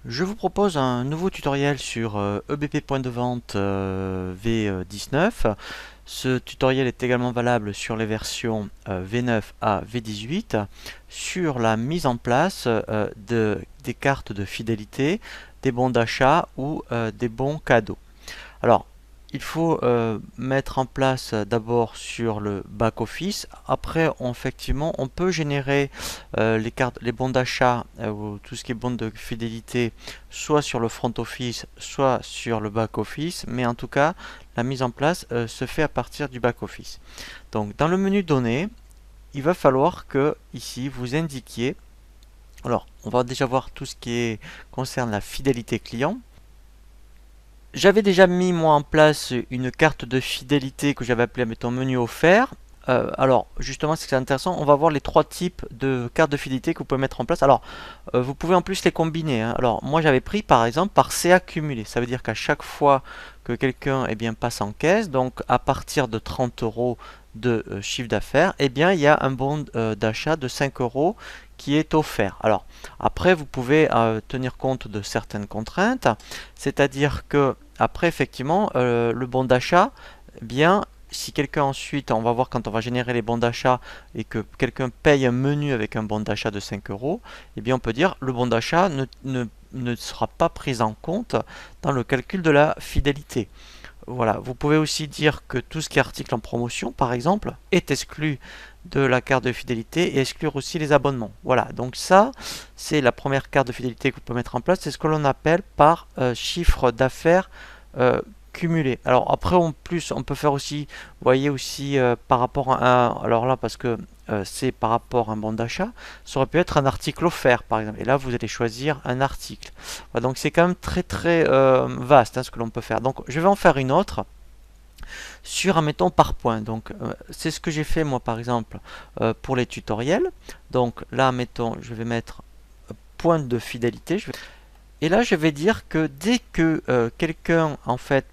Je vous propose un nouveau tutoriel sur EBP point de vente V19. Ce tutoriel est également valable sur les versions V9 à V18 sur la mise en place des cartes de fidélité, des bons d'achat ou des bons cadeaux. Alors, il faut mettre en place d'abord sur le back-office. Après, effectivement, on peut générer les cartes, les bons d'achat ou tout ce qui est bons de fidélité, soit sur le front-office, soit sur le back-office. Mais en tout cas, la mise en place se fait à partir du back-office. Donc, dans le menu Données, il va falloir que ici vous indiquiez. Alors, on va déjà voir tout ce qui concerne la fidélité client. J'avais déjà mis moi en place une carte de fidélité que j'avais appelée, mettons, menu offert. Alors justement, c'est intéressant, on va voir les trois types de cartes de fidélité que vous pouvez mettre en place. Alors vous pouvez en plus les combiner, hein. Alors moi j'avais pris par exemple par CA cumulé. Ça veut dire qu'à chaque fois que quelqu'un passe en caisse, donc à partir de 30 euros de chiffre d'affaires, il y a un bon d'achat de 5 euros qui est offert. Alors après, vous pouvez tenir compte de certaines contraintes, c'est-à-dire que après effectivement le bon d'achat, si quelqu'un ensuite, on va voir quand on va générer les bons d'achat et que quelqu'un paye un menu avec un bon d'achat de 5 euros, on peut dire le bon d'achat ne sera pas pris en compte dans le calcul de la fidélité. Voilà, vous pouvez aussi dire que tout ce qui est article en promotion, par exemple, est exclu de la carte de fidélité et exclure aussi les abonnements. Voilà, donc ça, c'est la première carte de fidélité que vous pouvez mettre en place. C'est ce que l'on appelle par chiffre d'affaires cumulé. Alors après, en plus, on peut faire aussi, vous voyez aussi par rapport à un, alors là, parce que c'est par rapport à un bon d'achat, ça aurait pu être un article offert, par exemple. Et là, vous allez choisir un article. Voilà, donc c'est quand même très vaste, hein, ce que l'on peut faire. Donc je vais en faire une autre sur, admettons, par point. Donc c'est ce que j'ai fait moi par exemple pour les tutoriels. Donc là, mettons, je vais mettre point de fidélité. Et là, je vais dire que dès que quelqu'un en fait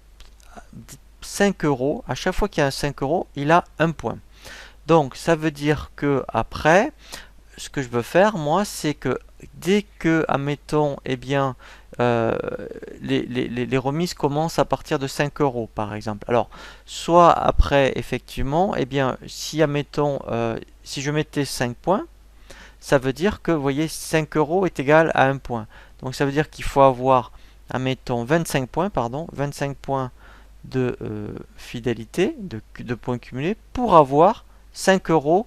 5 euros, à chaque fois qu'il y a 5 euros, il a un point. Donc ça veut dire que après, ce que je veux faire, moi, c'est que dès que, admettons, euh, les remises commencent à partir de 5 euros, par exemple. Alors, soit après, effectivement, si, admettons, si je mettais 5 points, ça veut dire que, vous voyez, 5 euros est égal à un point. Donc, ça veut dire qu'il faut avoir, admettons, 25 points, pardon, 25 points de fidélité, de points cumulés, pour avoir 5 euros,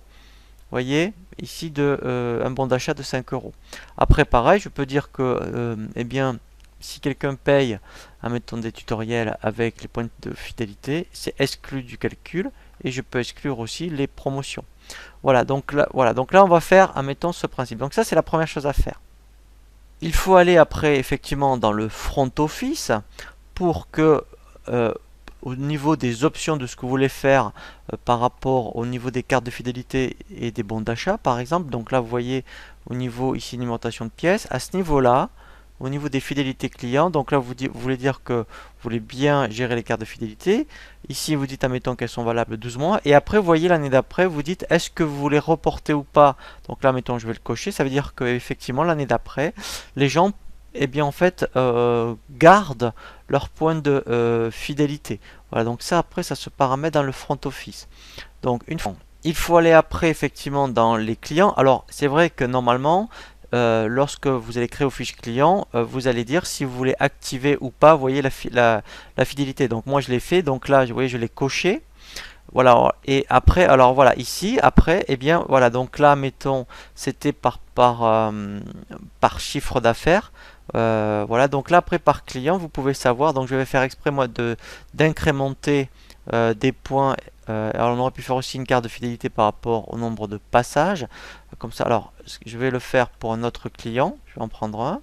voyez, ici un bon d'achat de 5 euros. Après, pareil, je peux dire que, si quelqu'un paye, admettons des tutoriels avec les points de fidélité, c'est exclu du calcul et je peux exclure aussi les promotions. Voilà, donc là on va faire, admettons, ce principe. Donc ça, c'est la première chose à faire. Il faut aller après, effectivement, dans le front office pour que au niveau des options de ce que vous voulez faire par rapport au niveau des cartes de fidélité et des bons d'achat par exemple. Donc là vous voyez au niveau ici numérotation de pièces, à ce niveau là, au niveau des fidélités clients, donc là vous voulez dire que vous voulez bien gérer les cartes de fidélité. Ici vous dites admettons qu'elles sont valables 12 mois et après vous voyez l'année d'après vous dites est-ce que vous voulez reporter ou pas. Donc là mettons je vais le cocher, ça veut dire que effectivement l'année d'après les gens en fait gardent leur point de fidélité. Voilà, donc ça après ça se paramètre dans le front office. Donc une fois, il faut aller après effectivement dans les clients. Alors c'est vrai que normalement lorsque vous allez créer vos fiches clients, vous allez dire si vous voulez activer ou pas, vous voyez la fidélité. Donc moi je l'ai fait, donc là vous voyez je l'ai coché. Voilà, et après, alors voilà, ici, après, voilà, donc là, mettons, c'était par chiffre d'affaires. Voilà, donc là, après, par client, vous pouvez savoir, donc je vais faire exprès, moi, d'incrémenter des points. Alors, on aurait pu faire aussi une carte de fidélité par rapport au nombre de passages. Comme ça, alors, je vais le faire pour un autre client. Je vais en prendre un.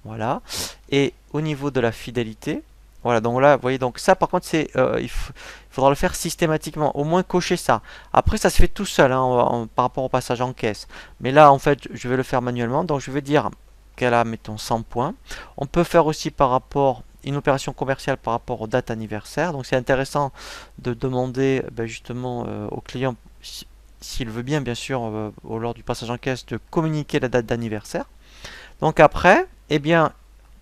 Voilà. Et au niveau de la fidélité, voilà, donc là, vous voyez, donc ça par contre, il faudra le faire systématiquement, au moins cocher ça. Après, ça se fait tout seul hein, par rapport au passage en caisse. Mais là, en fait, je vais le faire manuellement, donc je vais dire qu'elle a, mettons, 100 points. On peut faire aussi par rapport, une opération commerciale par rapport aux dates anniversaires. Donc c'est intéressant de demander justement au client, s'il veut bien sûr, lors du passage en caisse, de communiquer la date d'anniversaire. Donc après,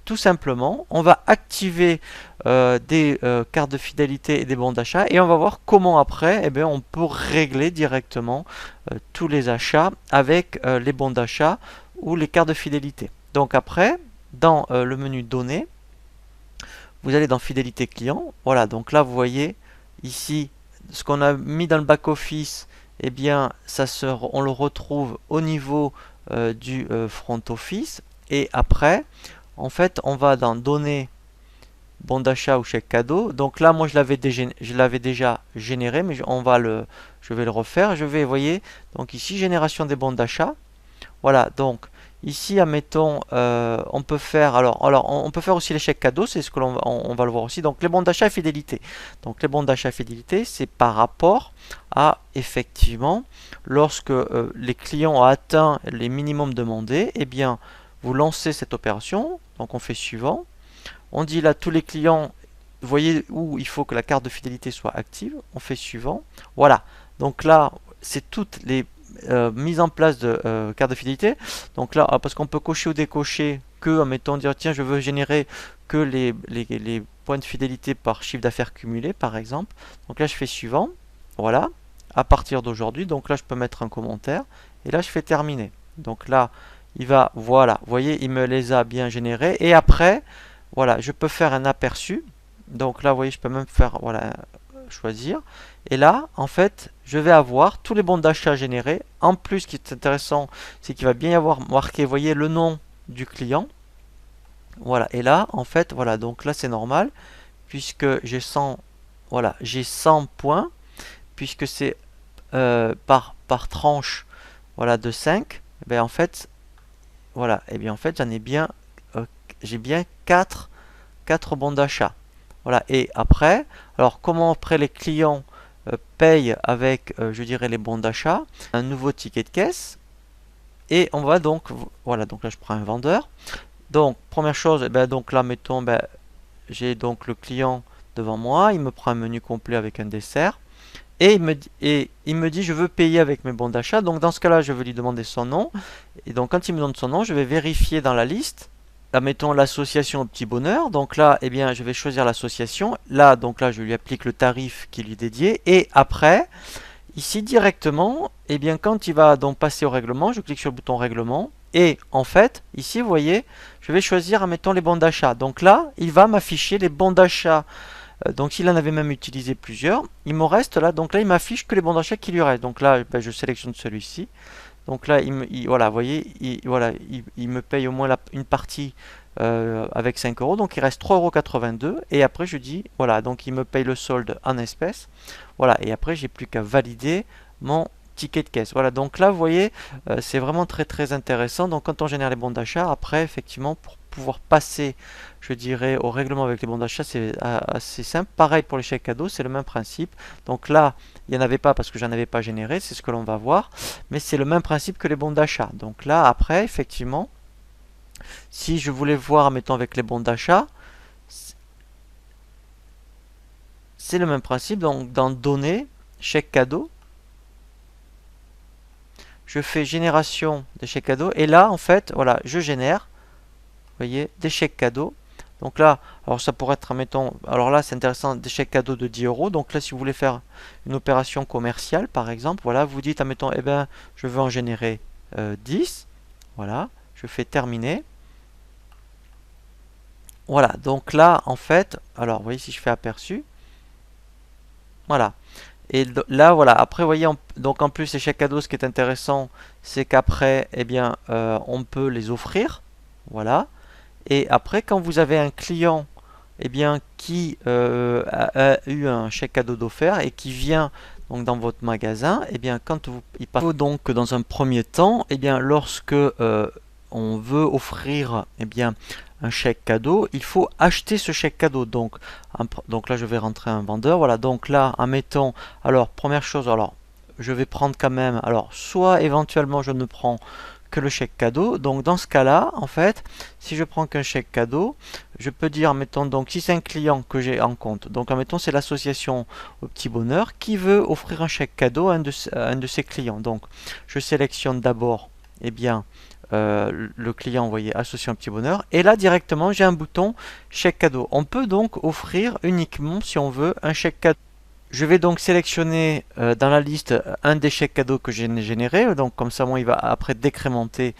tout simplement, on va activer des cartes de fidélité et des bons d'achat et on va voir comment après, eh bien, on peut régler directement tous les achats avec les bons d'achat ou les cartes de fidélité. Donc après, dans le menu données, vous allez dans fidélité client. Voilà, donc là vous voyez ici ce qu'on a mis dans le back office, eh bien on le retrouve au niveau du front office. Et après, en fait, on va dans données, bon d'achat ou chèque cadeau. Donc là, moi je l'avais déjà généré, mais je vais le refaire. Je vais, vous voyez, donc ici génération des bons d'achat. Voilà, donc ici, admettons, on peut faire, on peut faire aussi les chèques cadeaux, c'est ce que on va le voir aussi. Donc les bons d'achat et fidélité. Donc les bons d'achat et fidélité, c'est par rapport à, effectivement, lorsque les clients ont atteint les minimums demandés, eh bien, vous lancez cette opération. Donc on fait suivant. On dit là, tous les clients, vous voyez où il faut que la carte de fidélité soit active. On fait suivant. Voilà. Donc là, c'est toutes les mise en place de carte de fidélité. Donc là, parce qu'on peut cocher ou décocher que, mettons, dire tiens, je veux générer que les points de fidélité par chiffre d'affaires cumulé, par exemple. Donc là, je fais suivant. Voilà. À partir d'aujourd'hui. Donc là, je peux mettre un commentaire. Et là, je fais terminer. Donc là, il va, voilà. Vous voyez, il me les a bien générés. Et après, voilà, je peux faire un aperçu. Donc là, vous voyez, je peux même faire, voilà, choisir. Et là, en fait, je vais avoir tous les bons d'achat générés. En plus, ce qui est intéressant, c'est qu'il va bien y avoir marqué, vous voyez, le nom du client. Voilà. Et là, en fait, voilà. Donc là, c'est normal, puisque j'ai 100, voilà, j'ai 100 points, puisque c'est par tranche, voilà, de 5. Et bien, en fait, voilà. Et bien, en fait, j'en ai bien, j'ai bien 4 bons d'achat. Voilà. Et après, alors, comment après les clients paye avec, je dirais, les bons d'achat, un nouveau ticket de caisse. Et on va donc, voilà, donc là je prends un vendeur. Donc, première chose, eh ben, donc là, mettons, ben, j'ai donc le client devant moi, il me prend un menu complet avec un dessert. Et il me dit, je veux payer avec mes bons d'achat. Donc, dans ce cas-là, je vais lui demander son nom. Et donc, quand il me donne son nom, je vais vérifier dans la liste. Là, mettons l'association au petit bonheur. Donc là, eh bien, je vais choisir l'association. Là, donc là, je lui applique le tarif qui lui est dédié. Et après, ici directement, eh bien, quand il va donc passer au règlement, je clique sur le bouton règlement. Et en fait, ici, vous voyez, je vais choisir, admettons, les bons d'achat. Donc là, il va m'afficher les bons d'achat. Donc s'il en avait même utilisé plusieurs, il me reste là. Donc là, il m'affiche que les bons d'achat qui lui restent. Donc là, ben, je sélectionne celui-ci. Donc là, voilà, vous voyez, voilà, il me paye au moins une partie avec 5 euros. Donc il reste 3,82 €. Et après, je dis, voilà, donc il me paye le solde en espèces. Voilà, et après, j'ai plus qu'à valider mon ticket de caisse. Voilà, donc là, vous voyez, c'est vraiment très très intéressant. Donc quand on génère les bons d'achat, après, effectivement, pour pouvoir passer, je dirais, au règlement avec les bons d'achat, c'est assez simple. Pareil pour les chèques cadeaux, c'est le même principe. Donc là, il n'y en avait pas parce que j'en avais pas généré, c'est ce que l'on va voir. Mais c'est le même principe que les bons d'achat. Donc là, après, effectivement, si je voulais voir, mettons, avec les bons d'achat, c'est le même principe. Donc dans données, chèque cadeau, je fais génération des chèques cadeaux. Et là, en fait, voilà, je génère, vous voyez, des chèques cadeaux. Donc là, alors ça pourrait être, mettons, alors là c'est intéressant, des chèques cadeaux de 10 euros. Donc là, si vous voulez faire une opération commerciale, par exemple, voilà, vous dites, admettons, eh ben, je veux en générer 10. Voilà, je fais terminer. Voilà, donc là, en fait, alors, vous voyez, si je fais aperçu, voilà. Et là, voilà, après, vous voyez, donc en plus, les chèques cadeaux, ce qui est intéressant, c'est qu'après, eh bien, on peut les offrir. Voilà. Et après, quand vous avez un client eh bien, qui a eu un chèque cadeau d'offert et qui vient donc dans votre magasin, eh bien, il passe donc dans un premier temps, eh bien, lorsque on veut offrir eh bien, un chèque cadeau, il faut acheter ce chèque cadeau. Donc là, je vais rentrer un vendeur. Voilà, donc là, en mettant, alors, première chose, alors, je vais prendre quand même, alors, soit éventuellement, je ne prends que le chèque cadeau. Donc dans ce cas-là, en fait, si je prends qu'un chèque cadeau, je peux dire, mettons, donc si c'est un client que j'ai en compte, donc admettons c'est l'association au petit bonheur qui veut offrir un chèque cadeau à un de ses clients. Donc je sélectionne d'abord, eh bien, le client, vous voyez, associe un petit bonheur. Et là, directement, j'ai un bouton chèque cadeau. On peut donc offrir uniquement, si on veut, un chèque cadeau. Je vais donc sélectionner dans la liste un des chèques cadeaux que j'ai généré. Donc comme ça, moi, il va après décrémenter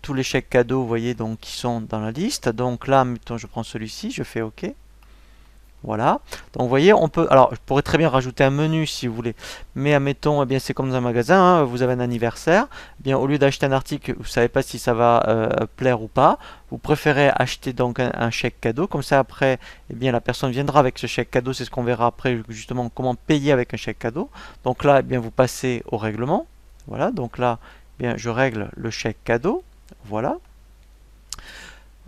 tous les chèques cadeaux, vous voyez, donc qui sont dans la liste. Donc là, mettons, je prends celui-ci, je fais OK. Voilà. Donc vous voyez, on peut. Alors, je pourrais très bien rajouter un menu si vous voulez. Mais admettons, eh bien, c'est comme dans un magasin, hein, vous avez un anniversaire. Eh bien, au lieu d'acheter un article, vous ne savez pas si ça va plaire ou pas. Vous préférez acheter donc un chèque cadeau. Comme ça, après, eh bien, la personne viendra avec ce chèque cadeau. C'est ce qu'on verra après, justement, comment payer avec un chèque cadeau. Donc là, eh bien, vous passez au règlement. Voilà. Donc là, eh bien, je règle le chèque cadeau. Voilà.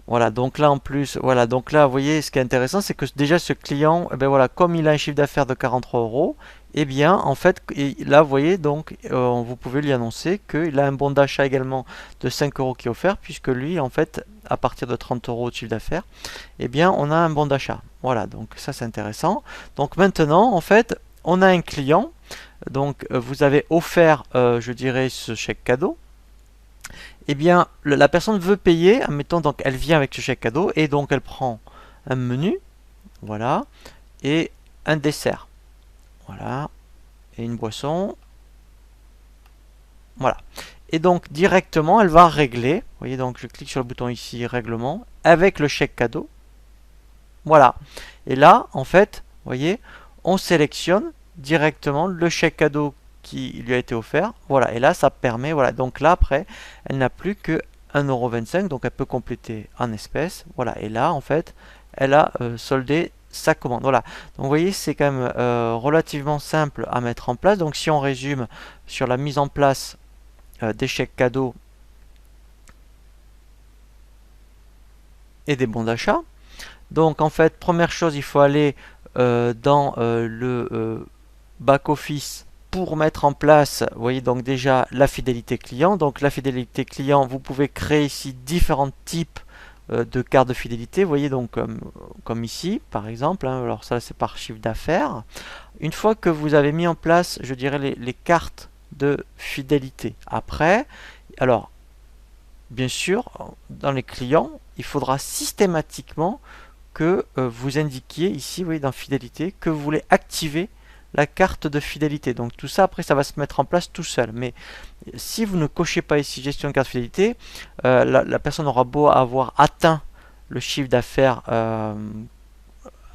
Voilà, donc là en plus, voilà, donc là, vous voyez, ce qui est intéressant, c'est que déjà ce client, eh ben voilà, comme il a un chiffre d'affaires de 43 euros, eh bien, en fait, là, vous voyez, donc, vous pouvez lui annoncer qu'il a un bon d'achat également de 5 euros qui est offert, puisque lui, en fait, à partir de 30 euros de chiffre d'affaires, eh bien, on a un bon d'achat. Voilà, donc ça, c'est intéressant. Donc maintenant, en fait, on a un client, donc vous avez offert, je dirais, ce chèque cadeau. Eh bien, la personne veut payer, admettons, donc elle vient avec ce chèque cadeau et donc elle prend un menu, voilà, et un dessert, voilà, et une boisson, voilà. Et donc directement, elle va régler, vous voyez, donc je clique sur le bouton ici, règlement, avec le chèque cadeau, voilà. Et là, en fait, vous voyez, on sélectionne directement le chèque cadeau qui lui a été offert. Voilà, et là, ça permet, voilà, donc là, après, elle n'a plus que 1,25 €, donc elle peut compléter en espèces. Voilà, et là, en fait, elle a soldé sa commande. Voilà, donc vous voyez, c'est quand même relativement simple à mettre en place. Donc si on résume sur la mise en place des chèques cadeaux et des bons d'achat. Donc en fait, première chose, il faut aller dans le back-office pour mettre en place, vous voyez donc déjà la fidélité client. Donc la fidélité client, vous pouvez créer ici différents types de cartes de fidélité. Vous voyez donc comme ici par exemple, hein, alors ça c'est par chiffre d'affaires. Une fois que vous avez mis en place, je dirais les cartes de fidélité, après, alors bien sûr, dans les clients, il faudra systématiquement que vous indiquiez ici, vous voyez, dans fidélité, que vous voulez activer la carte de fidélité. Donc tout ça, après, ça va se mettre en place tout seul. Mais si vous ne cochez pas ici gestion de carte de fidélité, la personne aura beau avoir atteint le chiffre d'affaires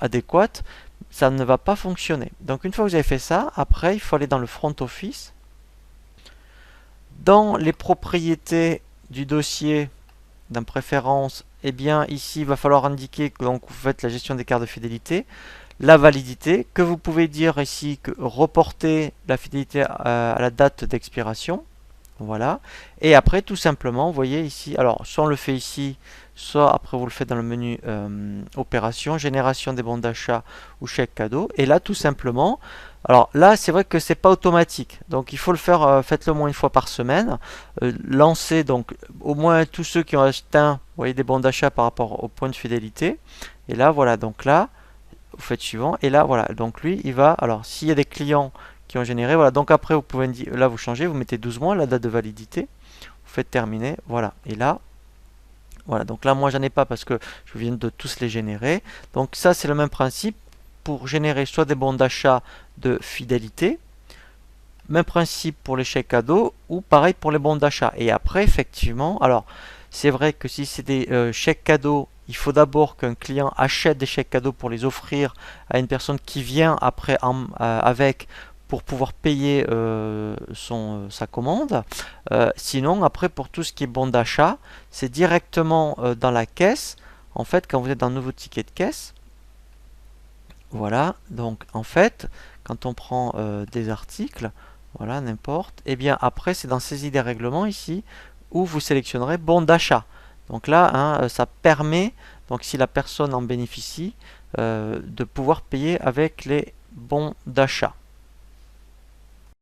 adéquat, ça ne va pas fonctionner. Donc une fois que vous avez fait ça, après, il faut aller dans le front office. Dans les propriétés du dossier, dans préférence, eh bien ici il va falloir indiquer que donc, vous faites la gestion des cartes de fidélité, la validité, que vous pouvez dire ici que reporter la fidélité à la date d'expiration. Voilà. Et après, tout simplement, vous voyez ici, alors soit on le fait ici, soit après vous le faites dans le menu opération, génération des bons d'achat ou chèque cadeau. Et là, tout simplement, alors là, c'est vrai que c'est pas automatique. Donc il faut le faire, faites-le au moins une fois par semaine. Lancez donc au moins tous ceux qui ont atteint, vous voyez, des bons d'achat par rapport au point de fidélité. Et là, voilà, donc là, vous faites suivant. Et là, voilà, donc lui, il va, alors s'il y a des clients qui ont généré. Voilà, donc après vous pouvez là vous changez, vous mettez 12 mois la date de validité, vous faites terminer, voilà. Et là, voilà, donc là moi j'en ai pas parce que je viens de tous les générer. Donc ça c'est le même principe pour générer soit des bons d'achat de fidélité, même principe pour les chèques cadeaux ou pareil pour les bons d'achat. Et après effectivement, alors c'est vrai que si c'est des chèques cadeaux, il faut d'abord qu'un client achète des chèques cadeaux pour les offrir à une personne qui vient après avec pour pouvoir payer sa commande. Sinon, après, pour tout ce qui est bon d'achat, c'est directement dans la caisse. En fait, quand vous êtes dans un nouveau ticket de caisse, voilà, donc en fait, quand on prend des articles, voilà, n'importe, et bien après, c'est dans saisie des règlements ici, où vous sélectionnerez bon d'achat. Donc là, hein, ça permet, donc si la personne en bénéficie, de pouvoir payer avec les bons d'achat.